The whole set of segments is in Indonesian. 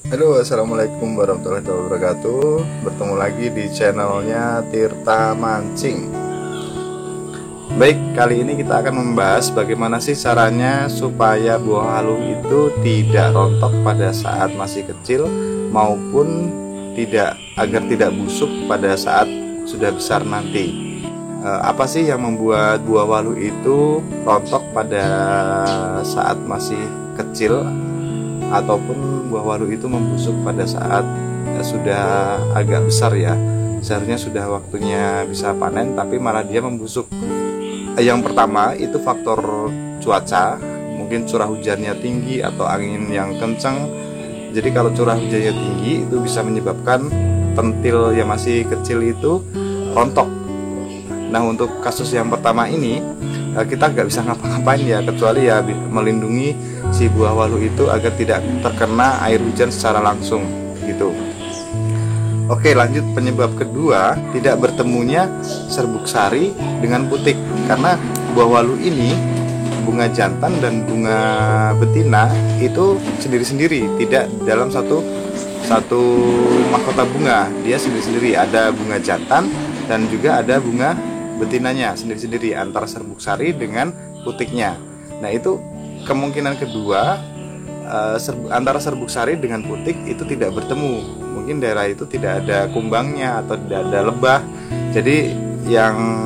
Halo, assalamualaikum warahmatullahi wabarakatuh. Bertemu lagi di channelnya Tirta Mancing. Baik, kali ini kita akan membahas bagaimana sih caranya supaya buah halu itu tidak rontok pada saat masih kecil, maupun agar tidak busuk pada saat sudah besar nanti. Apa sih yang membuat buah walu itu rontok pada saat masih kecil, ataupun buah walu itu membusuk pada saat sudah agak besar ya. Seharusnya sudah waktunya bisa panen tapi malah dia membusuk. Yang pertama itu faktor cuaca, mungkin curah hujannya tinggi atau angin yang kencang. Jadi kalau curah hujannya tinggi itu bisa menyebabkan pentil yang masih kecil itu rontok. Nah, untuk kasus yang pertama ini kita nggak bisa ngapa-ngapain ya, kecuali ya melindungi si buah walu itu agar tidak terkena air hujan secara langsung gitu. Oke, lanjut penyebab kedua, tidak bertemunya serbuk sari dengan putik. Karena buah walu ini, bunga jantan dan bunga betina itu sendiri-sendiri, tidak dalam satu mahkota bunga. Dia sendiri-sendiri, ada bunga jantan dan juga ada bunga betinanya sendiri-sendiri antara serbuk sari dengan putiknya. Nah, itu kemungkinan kedua, antara serbuk sari dengan putik itu tidak bertemu. Mungkin daerah itu tidak ada kumbangnya atau tidak ada lebah. Jadi yang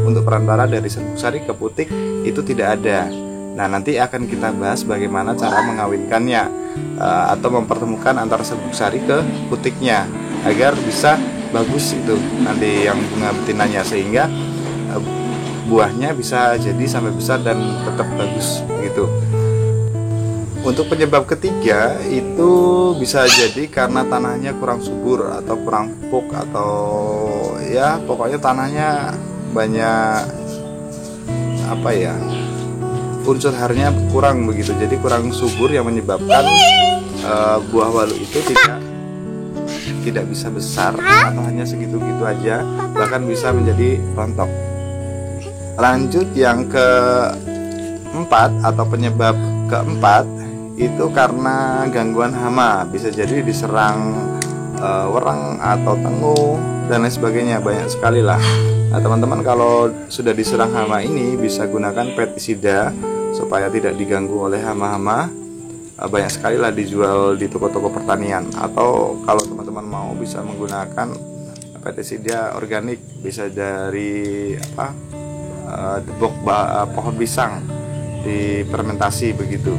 untuk perantara dari serbuk sari ke putik itu tidak ada. Nah, nanti akan kita bahas bagaimana cara mengawinkannya atau mempertemukan antara serbuk sari ke putiknya agar bisa bagus itu nanti yang bunga betinanya, sehingga buahnya bisa jadi sampai besar dan tetap bagus gitu. Untuk penyebab ketiga itu bisa jadi karena tanahnya kurang subur atau kurang pupuk, atau ya pokoknya tanahnya banyak unsur harinya kurang begitu. Jadi kurang subur yang menyebabkan buah walu itu tidak bisa besar atau hanya segitu-gitu aja, bahkan bisa menjadi rontok. Lanjut yang keempat atau penyebab keempat itu karena gangguan hama, bisa jadi diserang wereng atau tengu dan lain sebagainya, banyak sekali lah. Nah, teman-teman kalau sudah diserang hama ini bisa gunakan pestisida supaya tidak diganggu oleh hama-hama. Banyak sekali lah dijual di toko-toko pertanian, atau kalau teman-teman mau bisa menggunakan pestisida organik, bisa dari pohon pisang difermentasi begitu.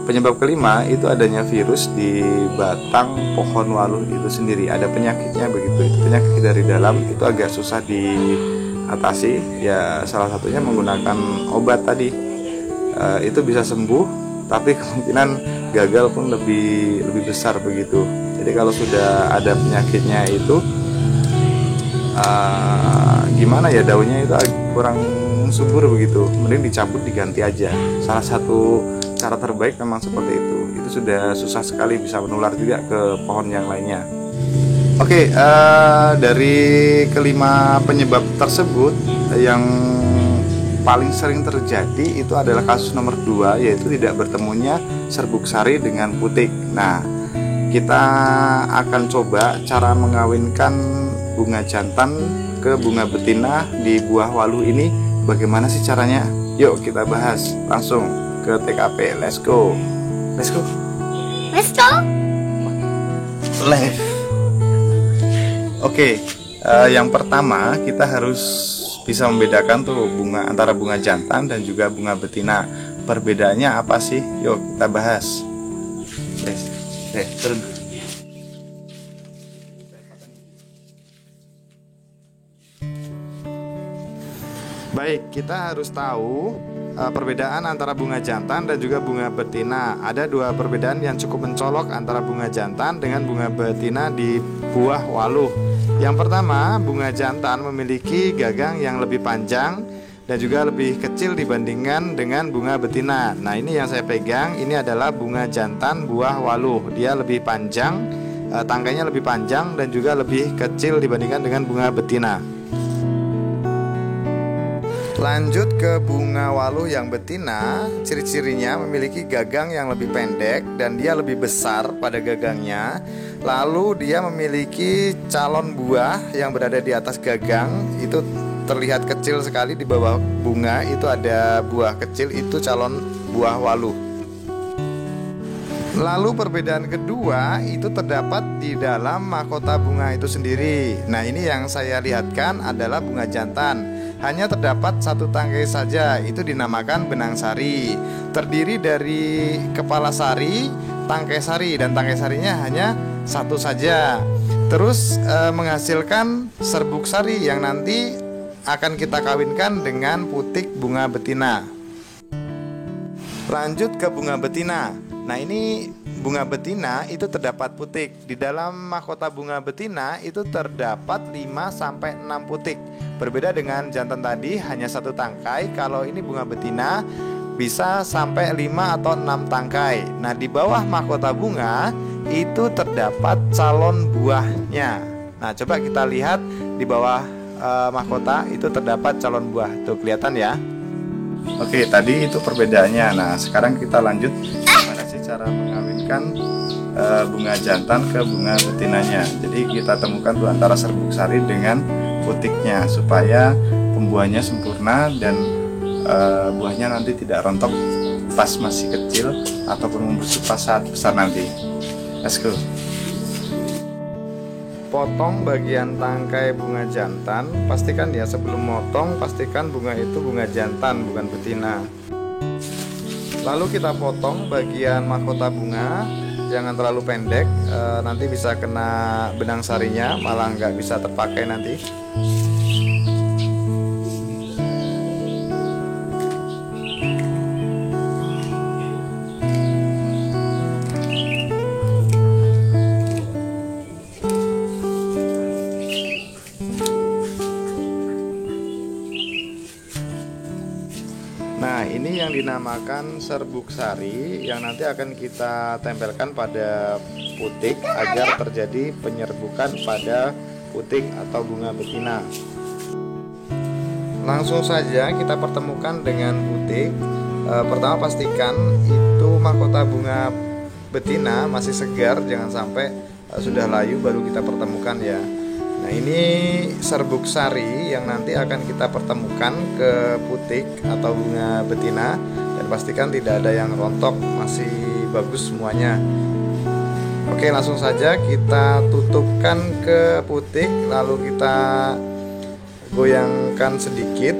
Penyebab kelima itu adanya virus di batang pohon walu itu sendiri, ada penyakitnya begitu. Itu penyakit dari dalam, itu agak susah diatasi ya, salah satunya menggunakan obat tadi. Itu bisa sembuh, tapi kemungkinan gagal pun lebih besar begitu. Jadi kalau sudah ada penyakitnya itu gimana ya, daunnya itu kurang subur begitu, mending dicabut diganti aja. Salah satu cara terbaik memang seperti itu. Itu sudah susah sekali, bisa menular juga ke pohon yang lainnya. Oke, dari kelima penyebab tersebut yang paling sering terjadi itu adalah kasus nomor 2, yaitu tidak bertemunya serbuk sari dengan putik. Nah, kita akan coba cara mengawinkan bunga jantan ke bunga betina di buah walu ini. Bagaimana sih caranya? Yuk kita bahas langsung ke TKP. Let's go. Live. Oke, yang pertama kita harus bisa membedakan tuh antara bunga jantan dan juga bunga betina. Perbedaannya apa sih? Yuk kita bahas. Turun. Baik, kita harus tahu perbedaan antara bunga jantan dan juga bunga betina. Ada dua perbedaan yang cukup mencolok antara bunga jantan dengan bunga betina di buah walu. Yang pertama, bunga jantan memiliki gagang yang lebih panjang dan juga lebih kecil dibandingkan dengan bunga betina. Nah, ini yang saya pegang, ini adalah bunga jantan buah walu. Dia lebih panjang, tangkainya lebih panjang dan juga lebih kecil dibandingkan dengan bunga betina. Lanjut ke bunga waluh yang betina, ciri-cirinya memiliki gagang yang lebih pendek dan dia lebih besar pada gagangnya. Lalu dia memiliki calon buah yang berada di atas gagang, itu terlihat kecil sekali. Di bawah bunga itu ada buah kecil, itu calon buah waluh. Lalu perbedaan kedua itu terdapat di dalam mahkota bunga itu sendiri. Nah, ini yang saya lihatkan adalah bunga jantan. Hanya terdapat satu tangkai saja, itu dinamakan benang sari. Terdiri dari kepala sari, tangkai sari, dan tangkai sarinya hanya satu saja. Terus menghasilkan serbuk sari yang nanti akan kita kawinkan dengan putik bunga betina. Lanjut ke bunga betina. Nah, ini bunga betina itu terdapat putik. Di dalam mahkota bunga betina itu terdapat 5-6 putik. Berbeda dengan jantan tadi hanya satu tangkai. Kalau ini bunga betina bisa sampai 5 atau 6 tangkai. Nah, di bawah mahkota bunga itu terdapat calon buahnya. Nah, coba kita lihat di bawah mahkota itu terdapat calon buah. Tuh, kelihatan ya. Oke, tadi itu perbedaannya. Nah, sekarang kita lanjut gimana sih cara mengawinkan bunga jantan ke bunga betinanya. Jadi kita temukan tuh antara serbuk sari dengan putiknya supaya pembuahannya sempurna dan buahnya nanti tidak rontok pas masih kecil ataupun membusuk pas saat besar nanti. Let's go. Potong bagian tangkai bunga jantan. Pastikan ya, sebelum motong pastikan bunga itu bunga jantan bukan betina. Lalu kita potong bagian mahkota bunga, jangan terlalu pendek, nanti bisa kena benang sarinya, malah nggak bisa terpakai nanti. Nah, ini yang dinamakan serbuk sari yang nanti akan kita tempelkan pada putik agar terjadi penyerbukan pada putik atau bunga betina. Langsung saja kita pertemukan dengan putik. Pertama pastikan itu mahkota bunga betina masih segar, jangan sampai sudah layu baru kita pertemukan ya. Nah, ini serbuk sari yang nanti akan kita pertemukan ke putik atau bunga betina, dan pastikan tidak ada yang rontok, masih bagus semuanya. Oke, langsung saja kita tutupkan ke putik, lalu kita goyangkan sedikit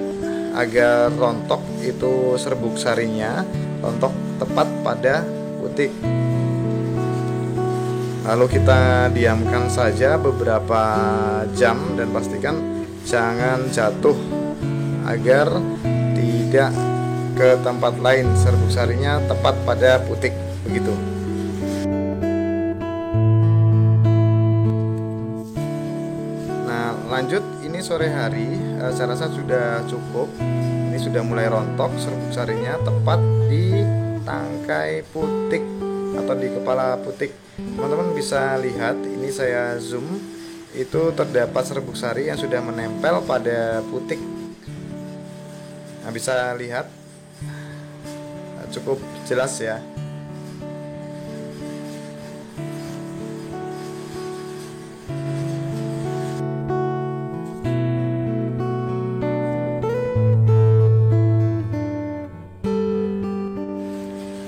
agar rontok itu serbuk sarinya, rontok tepat pada putik. Lalu kita diamkan saja beberapa jam dan pastikan jangan jatuh agar tidak ke tempat lain, serbuk sarinya tepat pada putik begitu. Nah, lanjut, ini sore hari, saya rasa sudah cukup. Ini sudah mulai rontok serbuk sarinya tepat di tangkai putik atau di kepala putik. Teman-teman bisa lihat, ini saya zoom, itu terdapat serbuk sari yang sudah menempel pada putik. Nah, bisa lihat cukup jelas ya.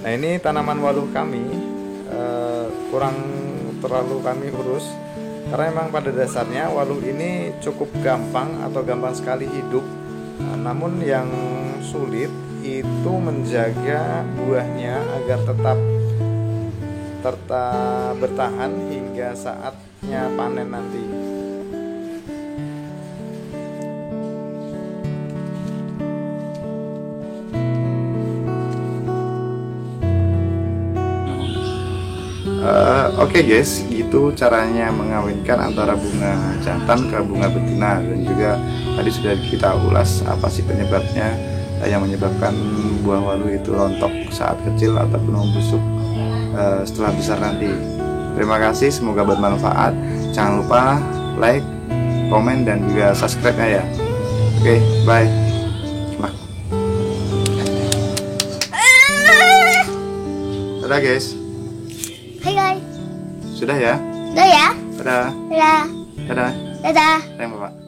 Nah, ini tanaman waluh kami kurang terlalu kami urus karena memang pada dasarnya waluh ini cukup gampang atau gampang sekali hidup. Namun yang sulit itu menjaga buahnya agar tetap bertahan hingga saatnya panen nanti. Oke guys, gitu caranya mengawinkan antara bunga jantan ke bunga betina, dan juga tadi sudah kita ulas apa sih penyebabnya yang menyebabkan buah waluh itu rontok saat kecil ataupun membusuk setelah besar nanti. Terima kasih, semoga bermanfaat. Jangan lupa like, komen, dan juga subscribe-nya ya. Oke, bye. Terima Dadah guys. Hai guys. Sudah ya? Udah ya? Dadah. Dadah. Dadah. Dadah. Sayang Bapak.